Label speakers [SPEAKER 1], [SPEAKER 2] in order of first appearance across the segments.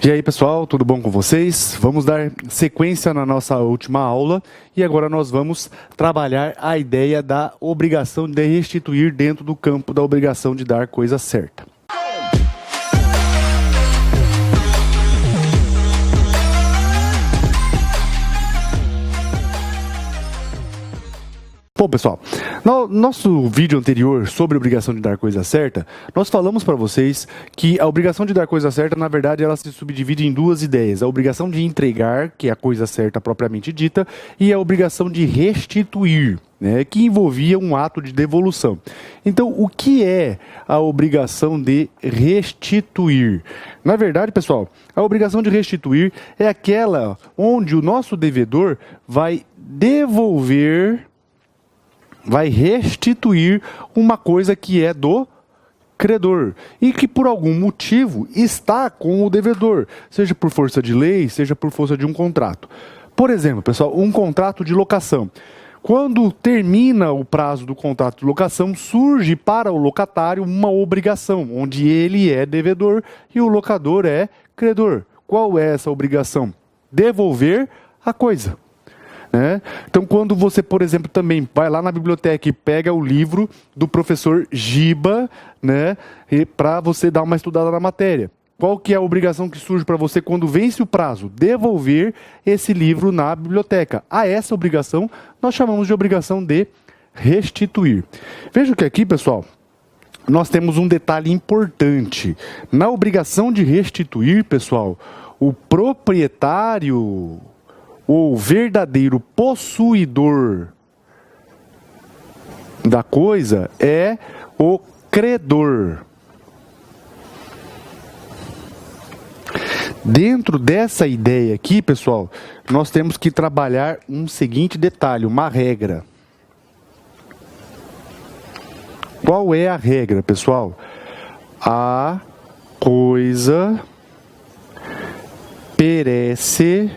[SPEAKER 1] E aí pessoal, tudo bom com vocês? Vamos dar sequência na nossa última aula e agora nós vamos trabalhar a ideia da obrigação de restituir dentro do campo da obrigação de dar coisa certa. Bom pessoal, no nosso vídeo anterior sobre a obrigação de dar coisa certa, nós falamos para vocês que a obrigação de dar coisa certa, na verdade, ela se subdivide em duas ideias. A obrigação de entregar, que é a coisa certa propriamente dita, e a obrigação de restituir, né, que envolvia um ato de devolução. Então, o que é a obrigação de restituir? Na verdade, pessoal, a obrigação de restituir é aquela onde o nosso devedor vai devolver, vai restituir uma coisa que é do credor e que por algum motivo está com o devedor, seja por força de lei, seja por força de um contrato. Por exemplo, pessoal, um contrato de locação. Quando termina o prazo do contrato de locação, surge para o locatário uma obrigação, onde ele é devedor e o locador é credor. Qual é essa obrigação? Devolver a coisa. Então, quando você, por exemplo, também vai lá na biblioteca e pega o livro do professor Giba, para você dar uma estudada na matéria. Qual que é a obrigação que surge para você quando vence o prazo? Devolver esse livro na biblioteca. A essa obrigação nós chamamos de obrigação de restituir. Veja que aqui, pessoal, nós temos um detalhe importante. Na obrigação de restituir, pessoal, o proprietário, o verdadeiro possuidor da coisa é o credor. Dentro dessa ideia aqui, pessoal, nós temos que trabalhar um seguinte detalhe, uma regra. Qual é a regra, pessoal? A coisa perece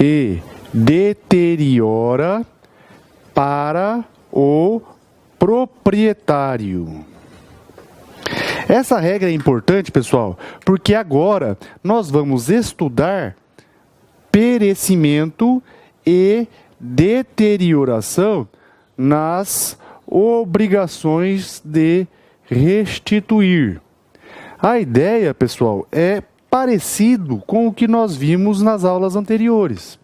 [SPEAKER 1] e deteriora para o proprietário. Essa regra é importante, pessoal, porque agora nós vamos estudar perecimento e deterioração nas obrigações de restituir. A ideia, pessoal, é parecido com o que nós vimos nas aulas anteriores.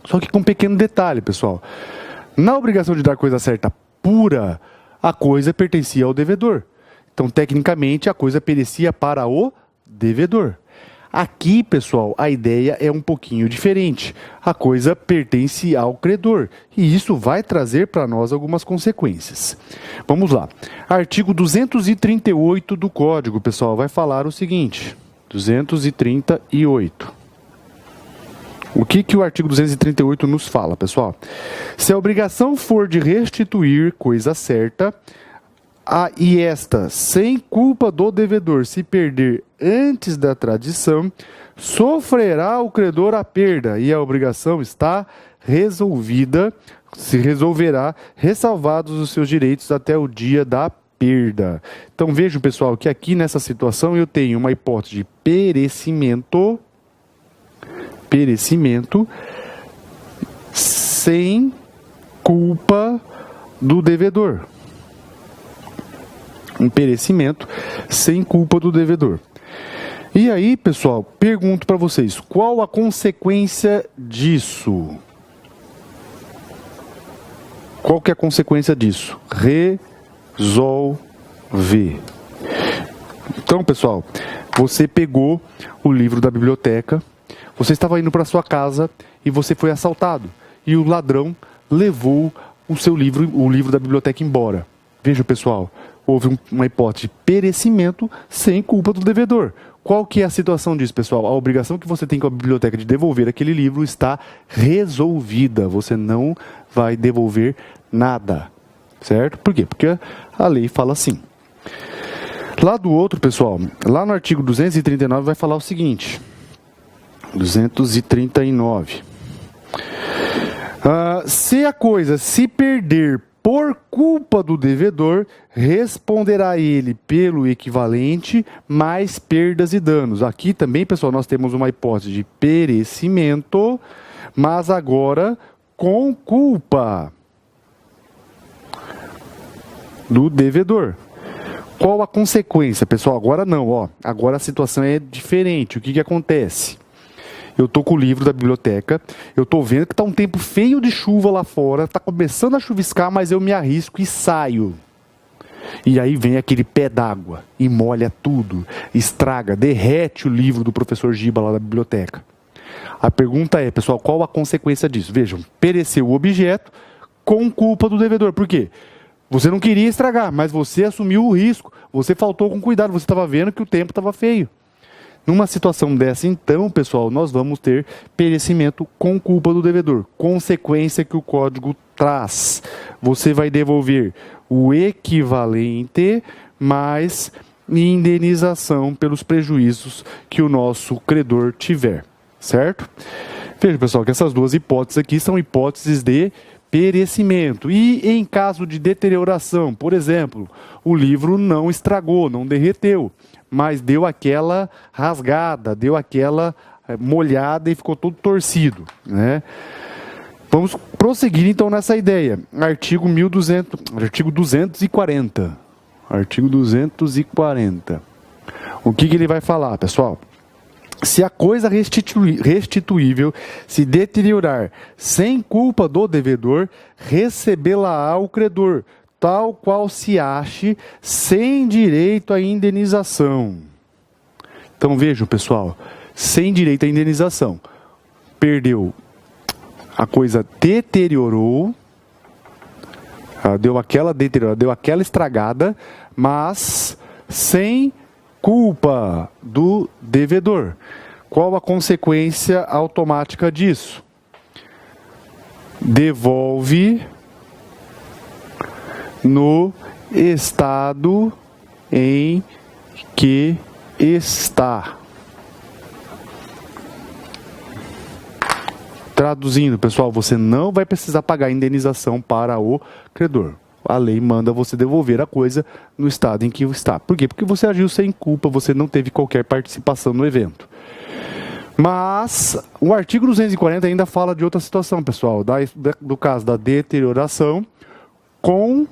[SPEAKER 1] Só que com um pequeno detalhe, pessoal. Na obrigação de dar coisa certa pura, a coisa pertencia ao devedor. Então, tecnicamente, a coisa perecia para o devedor. Aqui, pessoal, a ideia é um pouquinho diferente. A coisa pertence ao credor. E isso vai trazer para nós algumas consequências. Vamos lá. Artigo 238 do Código, pessoal, vai falar o seguinte. 238. O que o artigo 238 nos fala, pessoal? Se a obrigação for de restituir coisa certa, e esta, sem culpa do devedor, se perder antes da tradição, sofrerá o credor a perda, e a obrigação está resolvida, se resolverá, ressalvados os seus direitos até o dia da perda. Então vejam, pessoal, que aqui nessa situação eu tenho uma hipótese de perecimento sem culpa do devedor. Um perecimento sem culpa do devedor. E aí, pessoal, pergunto para vocês, qual a consequência disso? Qual que é a consequência disso? Resolver. Então, pessoal, você pegou o livro da biblioteca, você estava indo para sua casa e você foi assaltado. E o ladrão levou o seu livro, o livro da biblioteca embora. Veja, pessoal, houve uma hipótese de perecimento sem culpa do devedor. Qual que é a situação disso, pessoal? A obrigação que você tem com a biblioteca de devolver aquele livro está resolvida. Você não vai devolver nada. Certo? Por quê? Porque a lei fala assim. Lá do outro, pessoal, lá no artigo 239 vai falar o seguinte. 239. Se a coisa se perder por culpa do devedor, responderá ele pelo equivalente mais perdas e danos. Aqui também, pessoal, nós temos uma hipótese de perecimento, mas agora com culpa do devedor. Qual a consequência, pessoal? Agora não, ó. Agora a situação é diferente. O que acontece? Eu tô com o livro da biblioteca, eu tô vendo que tá um tempo feio de chuva lá fora, tá começando a chuviscar, mas eu me arrisco e saio. E aí vem aquele pé d'água e molha tudo, estraga, derrete o livro do professor Giba lá da biblioteca. A pergunta é, pessoal, qual a consequência disso? Vejam, pereceu o objeto com culpa do devedor. Por quê? Você não queria estragar, mas você assumiu o risco, você faltou com cuidado, você estava vendo que o tempo estava feio. Numa situação dessa, então, pessoal, nós vamos ter perecimento com culpa do devedor. Consequência que o código traz. Você vai devolver o equivalente mais indenização pelos prejuízos que o nosso credor tiver. Certo? Veja, pessoal, que essas duas hipóteses aqui são hipóteses de perecimento. E em caso de deterioração, por exemplo, o livro não estragou, não derreteu, mas deu aquela rasgada, deu aquela molhada e ficou todo torcido, né? Vamos prosseguir então nessa ideia. Artigo 240. Artigo 240. O que ele vai falar, pessoal? Se a coisa restituível se deteriorar sem culpa do devedor, recebê-la-á o credor, tal qual se ache, sem direito à indenização. Então vejam, pessoal, sem direito à indenização. Perdeu, a coisa deteriorou, deu aquela deteriorada, deu aquela estragada, mas sem culpa do devedor. Qual a consequência automática disso? Devolve no estado em que está. Traduzindo, pessoal, você não vai precisar pagar indenização para o credor. A lei manda você devolver a coisa no estado em que está. Por quê? Porque você agiu sem culpa, você não teve qualquer participação no evento. Mas o artigo 240 ainda fala de outra situação, pessoal, do caso da deterioração com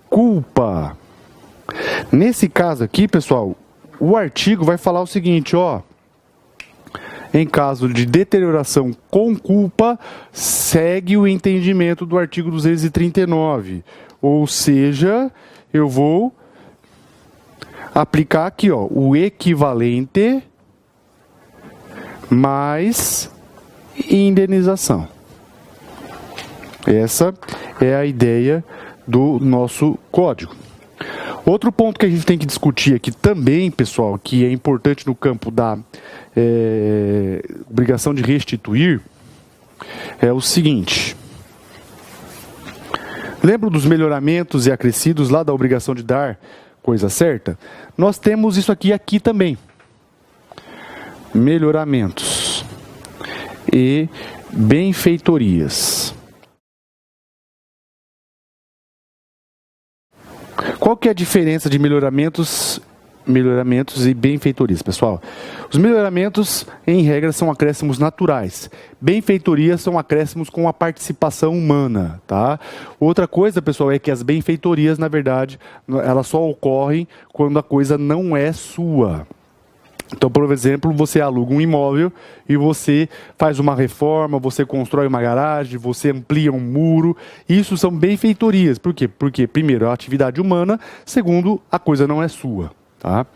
[SPEAKER 1] culpa. Nesse caso aqui, pessoal, o artigo vai falar o seguinte, ó. Em caso de deterioração com culpa, segue o entendimento do artigo 239. Ou seja, eu vou aplicar aqui, ó, o equivalente mais indenização. Essa é a ideia do nosso código. Outro ponto que a gente tem que discutir aqui também, pessoal, que é importante no campo da obrigação de restituir, é o seguinte. Lembra dos melhoramentos e acrescidos lá da obrigação de dar coisa certa? Nós temos isso aqui também. Melhoramentos e benfeitorias. Qual que é a diferença de melhoramentos e benfeitorias, pessoal? Os melhoramentos, em regra, são acréscimos naturais. Benfeitorias são acréscimos com a participação humana, tá? Outra coisa, pessoal, é que as benfeitorias, na verdade, elas só ocorrem quando a coisa não é sua. Então, por exemplo, você aluga um imóvel e você faz uma reforma, você constrói uma garagem, você amplia um muro. Isso são benfeitorias. Por quê? Porque, primeiro, é uma atividade humana. Segundo, a coisa não é sua. Tá?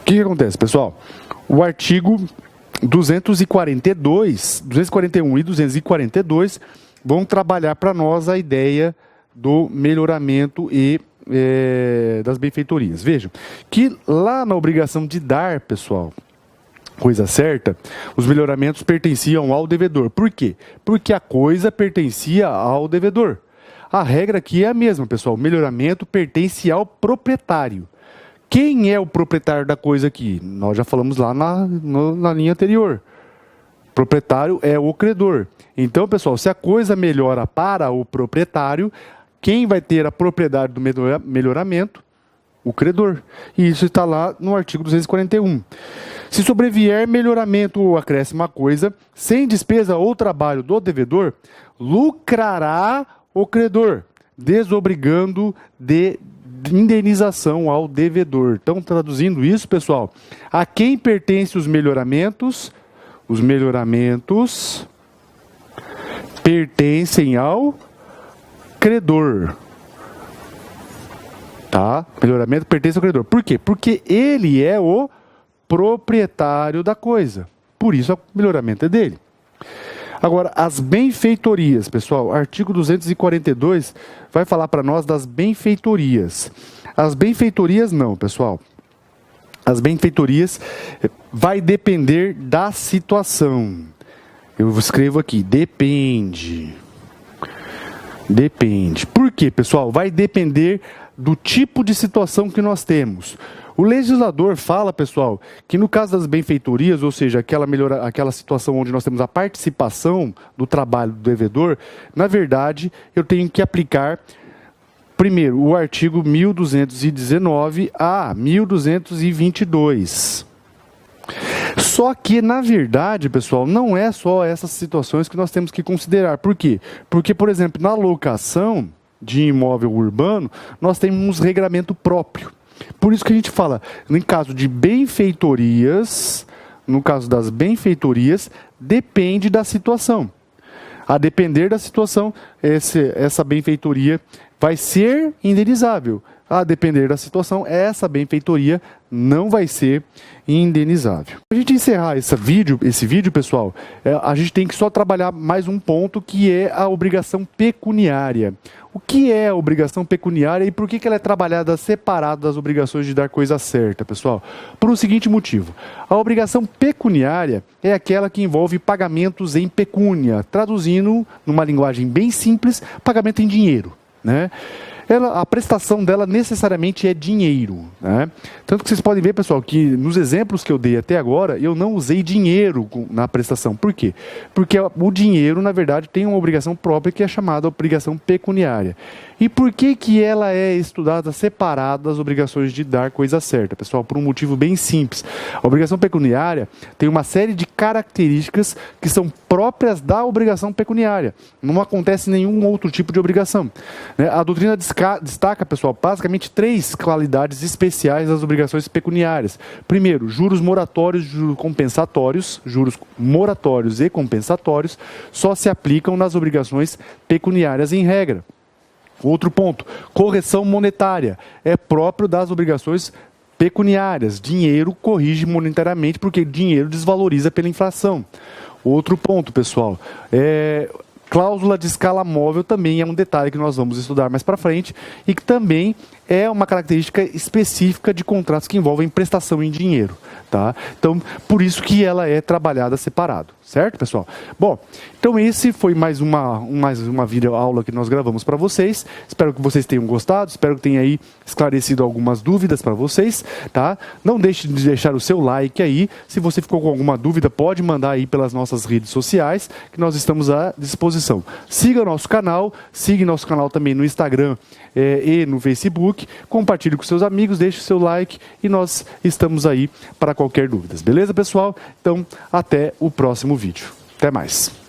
[SPEAKER 1] O que acontece, pessoal? O artigo 241 e 242 vão trabalhar para nós a ideia do melhoramento e das benfeitorias. Vejam, que lá na obrigação de dar, pessoal, coisa certa, os melhoramentos pertenciam ao devedor. Por quê? Porque a coisa pertencia ao devedor. A regra aqui é a mesma, pessoal. O melhoramento pertence ao proprietário. Quem é o proprietário da coisa aqui? Nós já falamos lá na linha anterior. Proprietário é o credor. Então, pessoal, se a coisa melhora para o proprietário, quem vai ter a propriedade do melhoramento? O credor. E isso está lá no artigo 241. Se sobrevier melhoramento ou acréscimo a coisa, sem despesa ou trabalho do devedor, lucrará o credor, desobrigando de indenização ao devedor. Então, traduzindo isso, pessoal, a quem pertencem os melhoramentos? Os melhoramentos pertencem ao credor. Tá? Melhoramento pertence ao credor. Por quê? Porque ele é o proprietário da coisa. Por isso, o melhoramento é dele. Agora, as benfeitorias, pessoal, artigo 242 vai falar para nós das benfeitorias. As benfeitorias não, pessoal. As benfeitorias vai depender da situação. Eu escrevo aqui, depende. Depende. Por quê, pessoal? Vai depender do tipo de situação que nós temos. O legislador fala, pessoal, que no caso das benfeitorias, ou seja, aquela situação onde nós temos a participação do trabalho do devedor, na verdade, eu tenho que aplicar, primeiro, o artigo 1219 a 1222. Só que, na verdade, pessoal, não é só essas situações que nós temos que considerar. Por quê? Porque, por exemplo, na locação de imóvel urbano, nós temos um regramento próprio. Por isso que a gente fala, em caso de benfeitorias, no caso das benfeitorias, depende da situação. A depender da situação, essa benfeitoria vai ser indenizável. A depender da situação, essa benfeitoria não vai ser indenizável. Para a gente encerrar esse vídeo, pessoal, a gente tem que só trabalhar mais um ponto, que é a obrigação pecuniária. O que é a obrigação pecuniária e por que ela é trabalhada separada das obrigações de dar coisa certa, pessoal? Por o seguinte motivo. A obrigação pecuniária é aquela que envolve pagamentos em pecúnia, traduzindo, numa linguagem bem simples, pagamento em dinheiro, né? A prestação dela necessariamente é dinheiro, né? Tanto que vocês podem ver, pessoal, que nos exemplos que eu dei até agora, eu não usei dinheiro na prestação. Por quê? Porque o dinheiro, na verdade, tem uma obrigação própria que é chamada obrigação pecuniária. E por que ela é estudada separada das obrigações de dar coisa certa, pessoal? Por um motivo bem simples. A obrigação pecuniária tem uma série de características que são próprias da obrigação pecuniária. Não acontece nenhum outro tipo de obrigação, né? A doutrina destaca, pessoal, basicamente 3 qualidades especiais das obrigações pecuniárias. Primeiro, juros moratórios, juros compensatórios, juros moratórios e compensatórios só se aplicam nas obrigações pecuniárias em regra. Outro ponto, correção monetária, é próprio das obrigações pecuniárias. Dinheiro corrige monetariamente porque dinheiro desvaloriza pela inflação. Outro ponto, pessoal, cláusula de escala móvel também é um detalhe que nós vamos estudar mais para frente e que também é uma característica específica de contratos que envolvem prestação em dinheiro, tá? Então, por isso que ela é trabalhada separado, certo, pessoal? Bom, então esse foi mais uma videoaula que nós gravamos para vocês. Espero que vocês tenham gostado, espero que tenha aí esclarecido algumas dúvidas para vocês, tá? Não deixe de deixar o seu like aí. Se você ficou com alguma dúvida, pode mandar aí pelas nossas redes sociais, que nós estamos à disposição. Siga o nosso canal também no Instagram e no Facebook. Compartilhe com seus amigos, deixe o seu like e nós estamos aí para qualquer dúvida. Beleza, pessoal? Então, até o próximo vídeo. Até mais.